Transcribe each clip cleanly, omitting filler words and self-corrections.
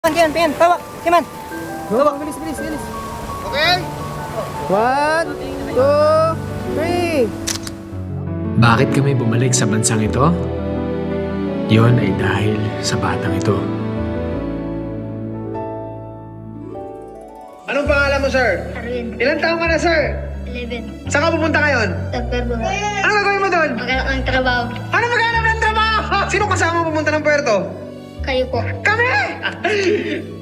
Kian, bawa, Kiman. Bawa, bilis. Okay? 1, 2, 3. Bakit kami bumalik sa bansang ito? Yon ay dahil sa batang ito. Anong pangalan mo, sir? Arwin, Ilan taong ka na, sir? 11. Saan ka pupunta ngayon? Tagperbo. Ano gagawin mo doon? Maghanap ng trabaho. Ano maghanap ng trabaho? Sino kasama pupunta ng puerto? Kayo po. Kami!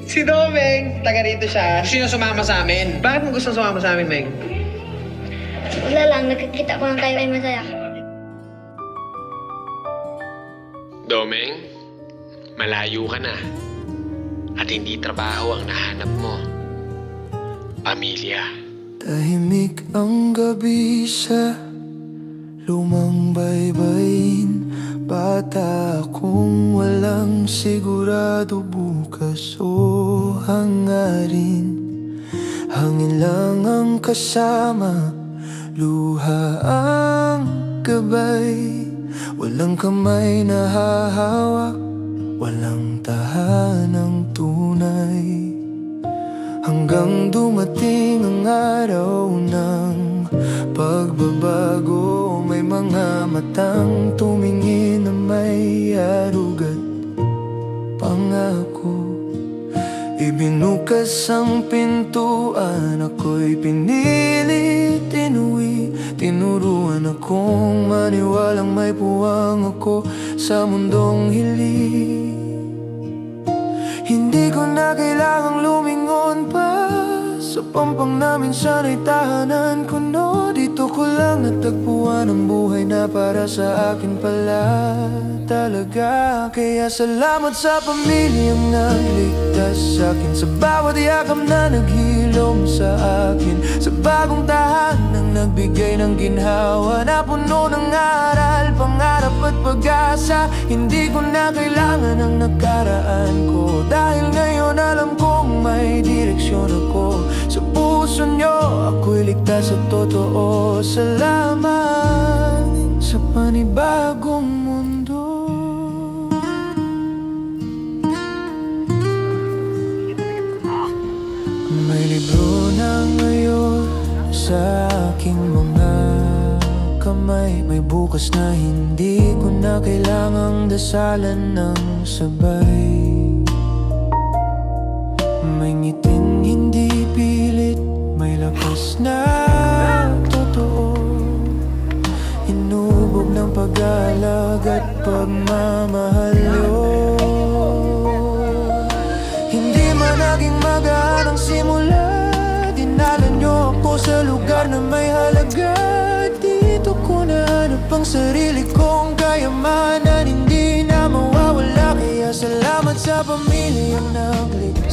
Si Domeng, taga rito siya. Sino sumama sa amin? Bakit mo gusto sumama sa amin, Meng? Wala lang, nakikita ko lang kayo ay masaya. Domeng, malayo ka na. At hindi trabaho ang nahanap mo. Pamilya. Tahimik ang gabi sa lumang baybayin. Bata akong walang sigurado bukas o hangarin. Hangin lang ang kasama, luha ang gabay. Walang kamay na hahawak, walang tahanang tunay. Hanggang dumating ang araw ng pagbabago. May mga matang tumingin na may arugat pangako. Ibinukas ang pintuan, ako'y pinilit inuwi. Tinuruan akong maniwalang may puwang ako sa mundong hili. Hindi ko na kailangang lumingon pa sa pampang namin, sana'y tahanan ko, no. Dito ko lang natagpuan ang buhay na para sa akin pala talaga. Kaya salamat sa pamilyang nagligtas sa akin, sa bawat yakap na naghilom sa akin, sa bagong tahanang nagbigay ng ginhawa na puno ng aral, pangarap at pag-asa. Hindi ko na kailangan ang nakaraan ko, dahil ngayon alam kong may direksyon ako. Sa puso nyo, ako'y ligtas at totoo. Salamat sa panibagong mundo. May libro na ngayon sa aking mga kamay. May bukas na hindi ko na kailangang dasalan ng sabay. May ngiting hindi pilit, may lakas na totoo. Hinubog ng pag-alag at pagmamahal yun. Hindi man naging magaan ang simula, dinala nyo ako sa lugar na may halaga. Dito ko nahanap ang sarili kong kayamanan, hindi na mawawala. Kaya salamat sa pamilyang nagligtas.